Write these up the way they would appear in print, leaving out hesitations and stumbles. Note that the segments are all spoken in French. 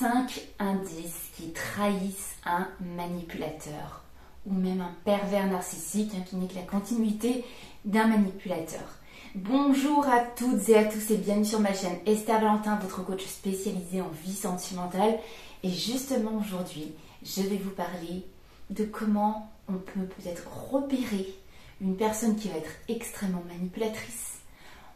5 indices qui trahissent un manipulateur ou même un pervers narcissique qui n'est que la continuité d'un manipulateur. Bonjour à toutes et à tous et bienvenue sur ma chaîne Esther Valentin, votre coach spécialisé en vie sentimentale. Et justement aujourd'hui, je vais vous parler de comment on peut peut-être repérer une personne qui va être extrêmement manipulatrice.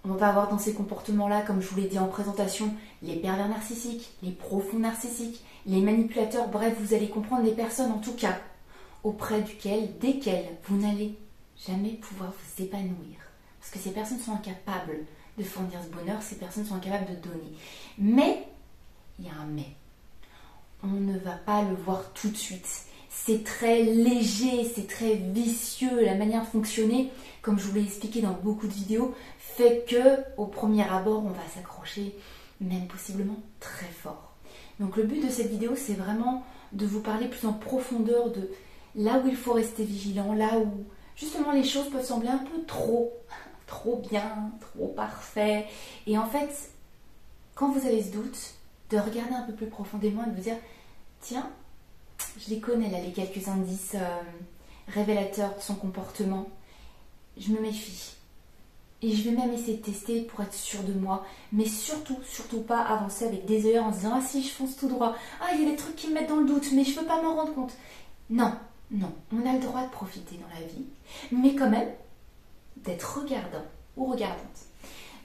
On va avoir dans ces comportements-là, comme je vous l'ai dit en présentation, les pervers narcissiques, les profonds narcissiques, les manipulateurs, bref, vous allez comprendre les personnes en tout cas auprès desquelles vous n'allez jamais pouvoir vous épanouir. Parce que ces personnes sont incapables de fournir ce bonheur, ces personnes sont incapables de donner. Mais, il y a un mais. On ne va pas le voir tout de suite. C'est très léger, c'est très vicieux. La manière de fonctionner, comme je vous l'ai expliqué dans beaucoup de vidéos, fait que au premier abord, on va s'accrocher, même possiblement très fort. Donc le but de cette vidéo, c'est vraiment de vous parler plus en profondeur de là où il faut rester vigilant, là où justement les choses peuvent sembler un peu trop bien, trop parfait. Et en fait, quand vous avez ce doute, de regarder un peu plus profondément et de vous dire, tiens, je les connais là, les quelques indices révélateurs de son comportement. Je me méfie. Et je vais même essayer de tester pour être sûre de moi. Mais surtout pas avancer avec des œillères en se disant, ah si, je fonce tout droit. Ah, il y a des trucs qui me mettent dans le doute, mais je ne peux pas m'en rendre compte. Non. On a le droit de profiter dans la vie. Mais quand même, d'être regardant ou regardante.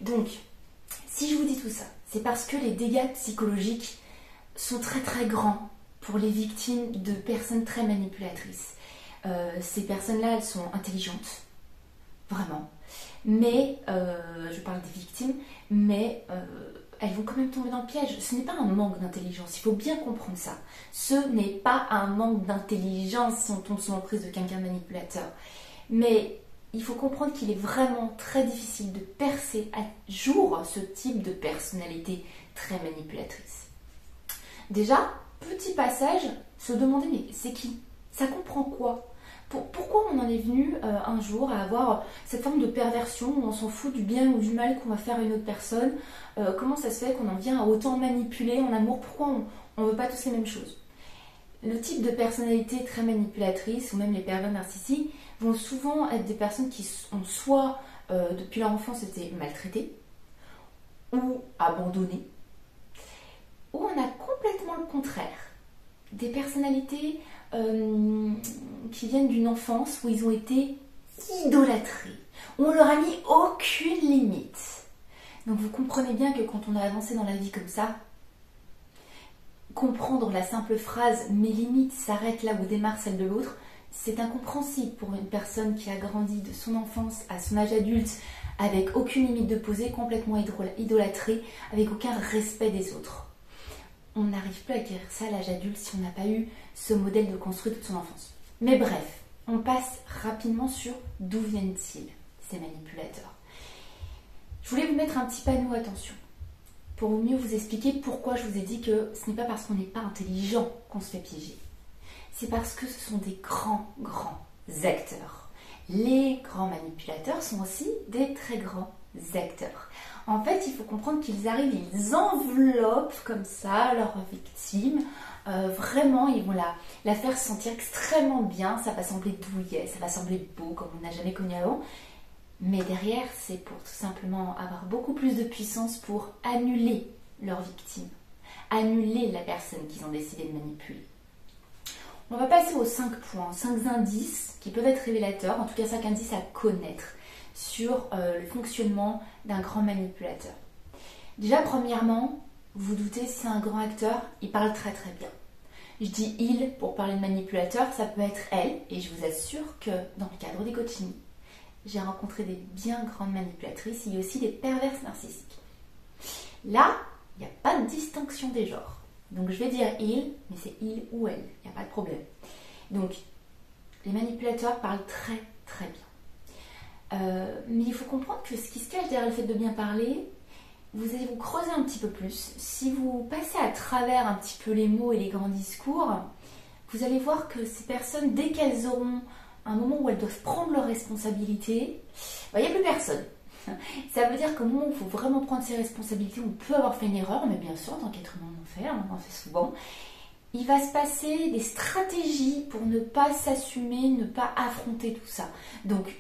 Donc, si je vous dis tout ça, c'est parce que les dégâts psychologiques sont très très grands pour les victimes de personnes très manipulatrices. Ces personnes-là, elles sont intelligentes, vraiment. Mais, je parle des victimes, mais elles vont quand même tomber dans le piège. Ce n'est pas un manque d'intelligence, il faut bien comprendre ça. Ce n'est pas un manque d'intelligence si on tombe sous l'emprise de quelqu'un de manipulateur. Mais il faut comprendre qu'il est vraiment très difficile de percer à jour ce type de personnalité très manipulatrice. Déjà, petit passage, se demander mais c'est qui? Ça comprend quoi? Pourquoi on en est venu un jour à avoir cette forme de perversion où on s'en fout du bien ou du mal qu'on va faire à une autre personne? Comment ça se fait qu'on en vient à autant manipuler en amour? Pourquoi on ne veut pas tous les mêmes choses? Le type de personnalité très manipulatrice ou même les pervers narcissiques vont souvent être des personnes qui ont soit depuis leur enfance été maltraitées ou abandonnées, ou on a complètement le contraire. Des personnalités qui viennent d'une enfance où ils ont été idolâtrés, où on leur a mis aucune limite. Donc vous comprenez bien que quand on a avancé dans la vie comme ça, comprendre la simple phrase « mes limites s'arrêtent là où démarre celle de l'autre », c'est incompréhensible pour une personne qui a grandi de son enfance à son âge adulte avec aucune limite de posée, complètement idolâtrée, avec aucun respect des autres. On n'arrive plus à acquérir ça à l'âge adulte si on n'a pas eu ce modèle de construit toute son enfance. Mais bref, on passe rapidement sur d'où viennent-ils, ces manipulateurs. Je voulais vous mettre un petit panneau attention pour mieux vous expliquer pourquoi je vous ai dit que ce n'est pas parce qu'on n'est pas intelligent qu'on se fait piéger. C'est parce que ce sont des grands acteurs. Les grands manipulateurs sont aussi des très grands acteurs. En fait, il faut comprendre qu'ils arrivent, ils enveloppent comme ça leur victime. Vraiment, ils vont la faire se sentir extrêmement bien. Ça va sembler douillet, ça va sembler beau comme on n'a jamais connu avant. Mais derrière, c'est pour tout simplement avoir beaucoup plus de puissance pour annuler leur victime. Annuler la personne qu'ils ont décidé de manipuler. On va passer aux 5 points, 5 indices qui peuvent être révélateurs, en tout cas 5 indices à connaître sur le fonctionnement d'un grand manipulateur. Déjà, premièrement, vous doutez, si c'est un grand acteur, il parle très très bien. Je dis il pour parler de manipulateur, ça peut être elle, et je vous assure que dans le cadre des coachings, j'ai rencontré des bien grandes manipulatrices, il y a aussi des perverses narcissiques. Là, il n'y a pas de distinction des genres. Donc je vais dire il, mais c'est il ou elle, il n'y a pas de problème. Donc, les manipulateurs parlent très très bien. Mais il faut comprendre que ce qui se cache derrière le fait de bien parler, vous allez vous creuser un petit peu plus. Si vous passez à travers un petit peu les mots et les grands discours, vous allez voir que ces personnes, dès qu'elles auront un moment où elles doivent prendre leurs responsabilités, il n'y a plus personne. Ça veut dire qu'au moment où il faut vraiment prendre ses responsabilités, on peut avoir fait une erreur, mais bien sûr, en tant qu'être humain, on en fait souvent. Il va se passer des stratégies pour ne pas s'assumer, ne pas affronter tout ça. Donc,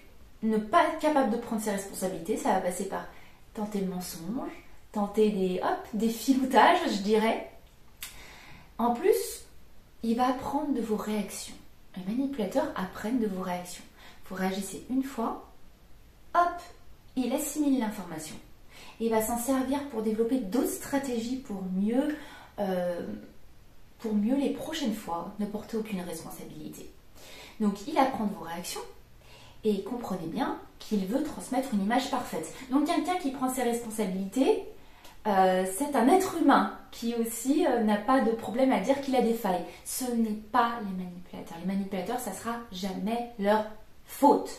ne pas être capable de prendre ses responsabilités, ça va passer par tenter le mensonge, tenter des filoutages, je dirais. En plus, il va apprendre de vos réactions. Les manipulateurs apprennent de vos réactions. Vous réagissez une fois, hop, il assimile l'information. Et il va s'en servir pour développer d'autres stratégies pour mieux les prochaines fois ne porter aucune responsabilité. Donc il apprend de vos réactions et comprenez bien qu'il veut transmettre une image parfaite. Donc quelqu'un qui prend ses responsabilités, c'est un être humain qui aussi n'a pas de problème à dire qu'il a des failles. Ce n'est pas les manipulateurs. Les manipulateurs, ça sera jamais leur faute.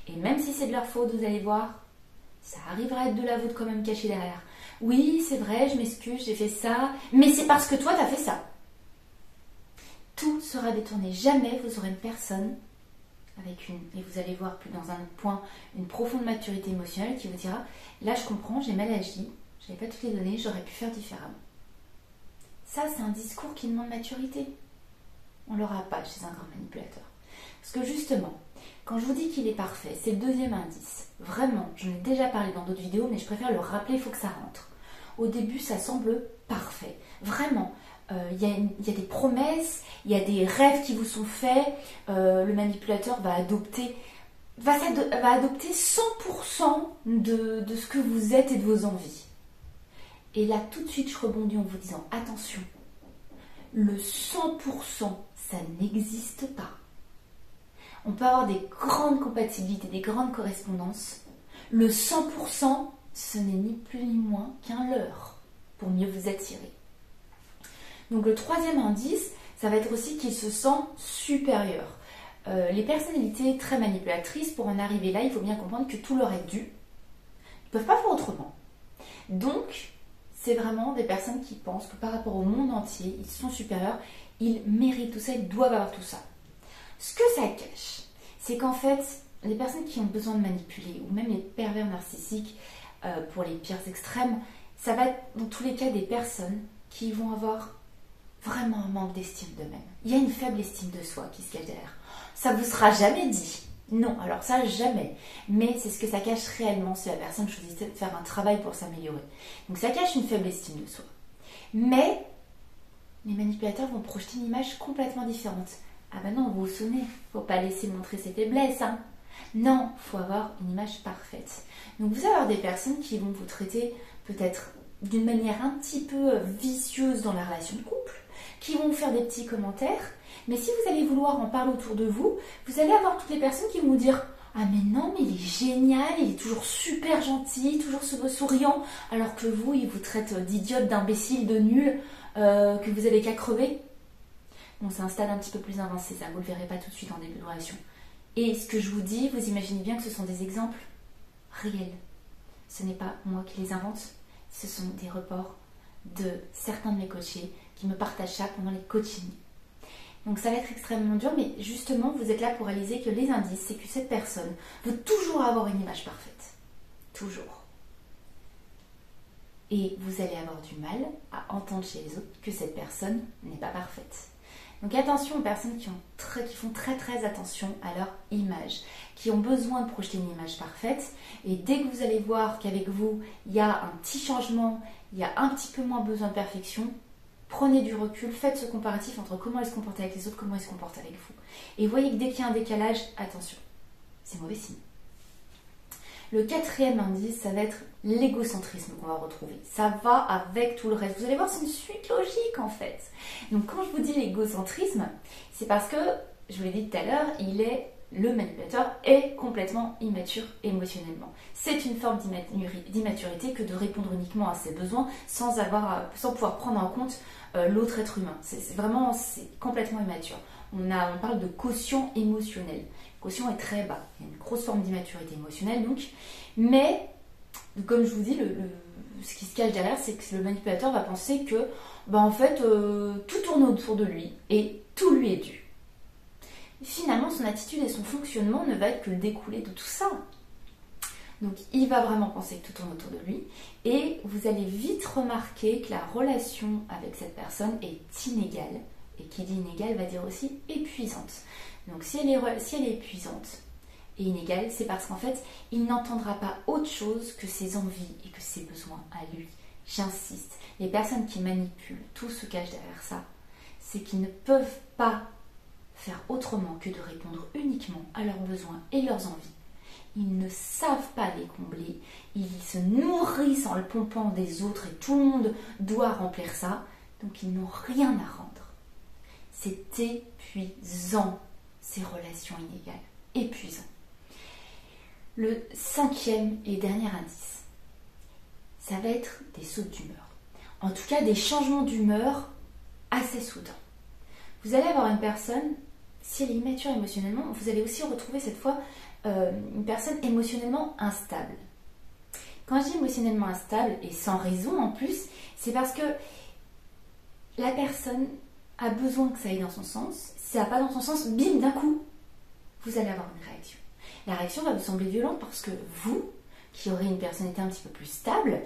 Et même si c'est de leur faute, vous allez voir, ça arrivera à être de la vôtre quand même cachée derrière. Oui, c'est vrai, je m'excuse, j'ai fait ça, mais c'est parce que toi, t'as fait ça. Tout sera détourné. Jamais vous aurez une personne et vous allez voir plus dans un point, une profonde maturité émotionnelle qui vous dira, là je comprends, j'ai mal agi, j'avais pas toutes les données, j'aurais pu faire différemment. Ça, c'est un discours qui demande maturité. On l'aura pas chez un grand manipulateur. Parce que justement, quand je vous dis qu'il est parfait, c'est le deuxième indice. Vraiment, j'en ai déjà parlé dans d'autres vidéos, mais je préfère le rappeler, il faut que ça rentre. Au début, ça semble parfait. Vraiment, il y a des promesses, il y a des rêves qui vous sont faits. Le manipulateur va adopter 100% de ce que vous êtes et de vos envies. Et là, tout de suite, je rebondis en vous disant, attention, le 100%, ça n'existe pas. On peut avoir des grandes compatibilités, des grandes correspondances. Le 100%, ce n'est ni plus ni moins qu'un leurre pour mieux vous attirer. Donc le troisième indice, ça va être aussi qu'il se sent supérieur. Les personnalités très manipulatrices, pour en arriver là, il faut bien comprendre que tout leur est dû. Ils ne peuvent pas faire autrement. Donc, c'est vraiment des personnes qui pensent que par rapport au monde entier, ils sont supérieurs, ils méritent tout ça, ils doivent avoir tout ça. Ce que ça cache, c'est qu'en fait, les personnes qui ont besoin de manipuler, ou même les pervers narcissiques, pour les pires extrêmes, ça va être dans tous les cas des personnes qui vont avoir vraiment un manque d'estime d'eux-mêmes. Il y a une faible estime de soi qui se cache derrière. Ça vous sera jamais dit. Non, alors ça, jamais. Mais c'est ce que ça cache réellement si la personne choisissait de faire un travail pour s'améliorer. Donc ça cache une faible estime de soi. Mais les manipulateurs vont projeter une image complètement différente. Ah ben non, vous vous souvenez, faut pas laisser montrer ses faiblesses, hein. Non, faut avoir une image parfaite. Donc vous allez avoir des personnes qui vont vous traiter peut-être d'une manière un petit peu vicieuse dans la relation de couple, qui vont vous faire des petits commentaires, mais si vous allez vouloir en parler autour de vous, vous allez avoir toutes les personnes qui vont vous dire « Ah mais non, mais il est génial, il est toujours super gentil, toujours souriant, alors que vous, il vous traite d'idiote, d'imbécile, de nul, que vous avez qu'à crever. » Bon, c'est un stade un petit peu plus avancé, ça, vous ne le verrez pas tout de suite en début de relation. Et ce que je vous dis, vous imaginez bien que ce sont des exemples réels. Ce n'est pas moi qui les invente, ce sont des reports de certains de mes coachés qui me partagent ça pendant les coachings. Donc ça va être extrêmement dur, mais justement, vous êtes là pour réaliser que les indices, c'est que cette personne veut toujours avoir une image parfaite. Toujours. Et vous allez avoir du mal à entendre chez les autres que cette personne n'est pas parfaite. Donc attention aux personnes qui font très très attention à leur image, qui ont besoin de projeter une image parfaite. Et dès que vous allez voir qu'avec vous, il y a un petit changement, il y a un petit peu moins besoin de perfection, prenez du recul, faites ce comparatif entre comment elle se comporte avec les autres, comment elle se comporte avec vous. Et voyez que dès qu'il y a un décalage, attention, c'est mauvais signe. Le quatrième indice, ça va être l'égocentrisme qu'on va retrouver. Ça va avec tout le reste. Vous allez voir, c'est une suite logique en fait. Donc quand je vous dis l'égocentrisme, c'est parce que, je vous l'ai dit tout à l'heure, le manipulateur est complètement immature émotionnellement. C'est une forme d'immaturité que de répondre uniquement à ses besoins sans pouvoir prendre en compte l'autre être humain. C'est complètement immature. On parle de quotient émotionnel. Le quotient est très bas. Il y a une grosse forme d'immaturité émotionnelle donc. Mais, comme je vous dis, ce qui se cache derrière, c'est que le manipulateur va penser que en fait, tout tourne autour de lui et tout lui est dû. Finalement, son attitude et son fonctionnement ne va être que le découlé de tout ça. Donc il va vraiment penser que tout tourne autour de lui et vous allez vite remarquer que la relation avec cette personne est inégale. Et qui dit inégale va dire aussi épuisante. Donc si elle est épuisante et inégale, c'est parce qu'en fait, il n'entendra pas autre chose que ses envies et que ses besoins à lui. J'insiste, les personnes qui manipulent, tout se cache derrière ça, c'est qu'ils ne peuvent pas faire autrement que de répondre uniquement à leurs besoins et leurs envies. Ils ne savent pas les combler, ils se nourrissent en le pompant des autres et tout le monde doit remplir ça, donc ils n'ont rien à rendre. C'est épuisant, ces relations inégales, épuisant. Le 5e et dernier indice, ça va être des sautes d'humeur. En tout cas, des changements d'humeur assez soudains. Vous allez avoir une personne, si elle est immature émotionnellement, vous allez aussi retrouver cette fois une personne émotionnellement instable. Quand je dis émotionnellement instable, et sans raison en plus, c'est parce que la personne a besoin que ça aille dans son sens. Si ça va pas dans son sens, bim, d'un coup, vous allez avoir une réaction. La réaction va vous sembler violente parce que vous, qui aurez une personnalité un petit peu plus stable,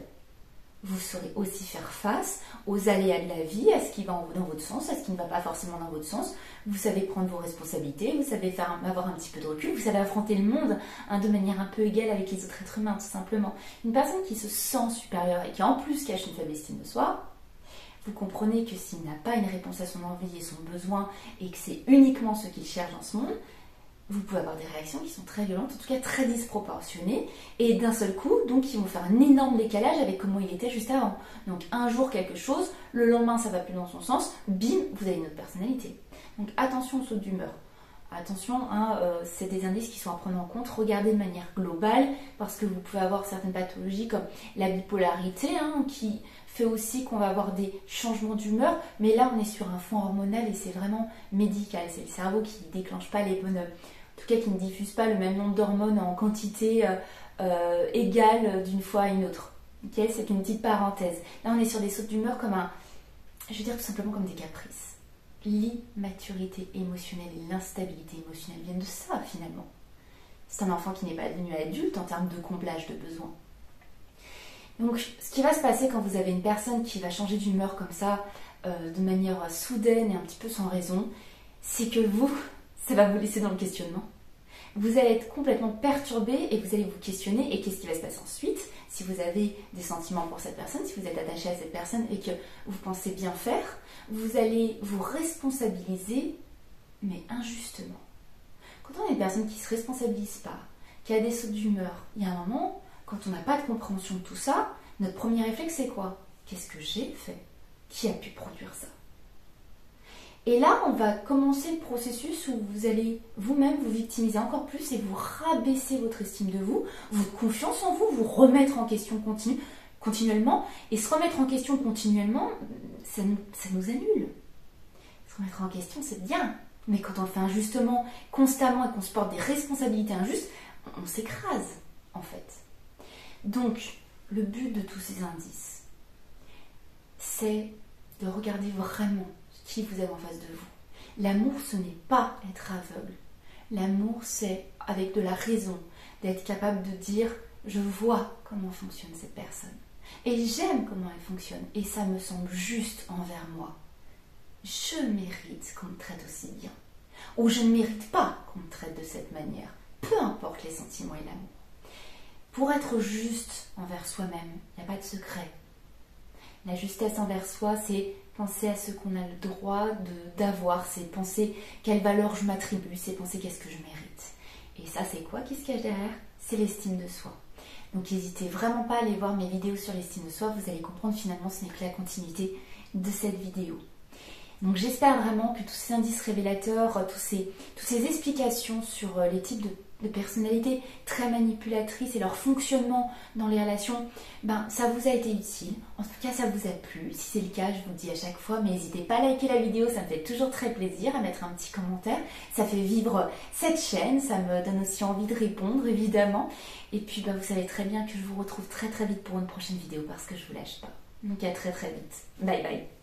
vous saurez aussi faire face aux aléas de la vie, à ce qui va dans votre sens, à ce qui ne va pas forcément dans votre sens. Vous savez prendre vos responsabilités, vous savez avoir un petit peu de recul, vous savez affronter le monde de manière un peu égale avec les autres êtres humains, tout simplement. Une personne qui se sent supérieure et qui en plus cache une faible estime de soi, vous comprenez que s'il n'a pas une réponse à son envie et son besoin et que c'est uniquement ce qu'il cherche dans ce monde, vous pouvez avoir des réactions qui sont très violentes, en tout cas très disproportionnées, et d'un seul coup, donc ils vont faire un énorme décalage avec comment il était juste avant. Donc un jour quelque chose, le lendemain ça va plus dans son sens, bim, vous avez une autre personnalité. Donc attention aux sautes d'humeur. Attention, c'est des indices qui sont à prendre en compte. Regardez de manière globale, parce que vous pouvez avoir certaines pathologies comme la bipolarité, qui fait aussi qu'on va avoir des changements d'humeur, mais là on est sur un fond hormonal et c'est vraiment médical. C'est le cerveau qui ne déclenche pas les bonnes... En tout cas, qui ne diffuse pas le même nombre d'hormones en quantité égale d'une fois à une autre. Okay, c'est une petite parenthèse. Là, on est sur des sautes d'humeur comme je veux dire tout simplement comme des caprices. L'immaturité émotionnelle et l'instabilité émotionnelle viennent de ça, finalement. C'est un enfant qui n'est pas devenu adulte en termes de comblage de besoins. Donc, ce qui va se passer quand vous avez une personne qui va changer d'humeur comme ça, de manière soudaine et un petit peu sans raison, c'est que ça va vous laisser dans le questionnement. Vous allez être complètement perturbé et vous allez vous questionner. Et qu'est-ce qui va se passer ensuite? Si vous avez des sentiments pour cette personne, si vous êtes attaché à cette personne et que vous pensez bien faire, vous allez vous responsabiliser, mais injustement. Quand on est une personne qui ne se responsabilise pas, qui a des sautes d'humeur, il y a un moment, quand on n'a pas de compréhension de tout ça, notre premier réflexe c'est quoi? Qu'est-ce que j'ai fait? Qui a pu produire ça? Et là, on va commencer le processus où vous allez vous-même vous victimiser encore plus et vous rabaisser votre estime de vous, votre confiance en vous, vous remettre en question continuellement. Et se remettre en question continuellement, ça nous annule. Se remettre en question, c'est bien. Mais quand on le fait injustement, constamment et qu'on se porte des responsabilités injustes, on s'écrase, en fait. Donc, le but de tous ces indices, c'est de regarder vraiment qui vous avez en face de vous. L'amour, ce n'est pas être aveugle. L'amour, c'est, avec de la raison, d'être capable de dire « je vois comment fonctionne cette personne. Et j'aime comment elle fonctionne. Et ça me semble juste envers moi. Je mérite qu'on me traite aussi bien. Ou je ne mérite pas qu'on me traite de cette manière. Peu importe les sentiments et l'amour. Pour être juste envers soi-même, il n'y a pas de secret. La justesse envers soi, c'est penser à ce qu'on a le droit d'avoir, c'est penser quelle valeur je m'attribue, c'est penser qu'est-ce que je mérite. Et ça, c'est quoi qui se cache derrière? C'est l'estime de soi. Donc n'hésitez vraiment pas à aller voir mes vidéos sur l'estime de soi, vous allez comprendre finalement ce n'est que la continuité de cette vidéo. Donc j'espère vraiment que tous ces indices révélateurs, toutes ces explications sur les types de personnalités très manipulatrices et leur fonctionnement dans les relations, ça vous a été utile. En tout cas, ça vous a plu. Si c'est le cas, je vous le dis à chaque fois, mais n'hésitez pas à liker la vidéo, ça me fait toujours très plaisir, à mettre un petit commentaire. Ça fait vivre cette chaîne, ça me donne aussi envie de répondre, évidemment. Et puis, vous savez très bien que je vous retrouve très très vite pour une prochaine vidéo parce que je vous lâche pas. Donc à très très vite. Bye bye.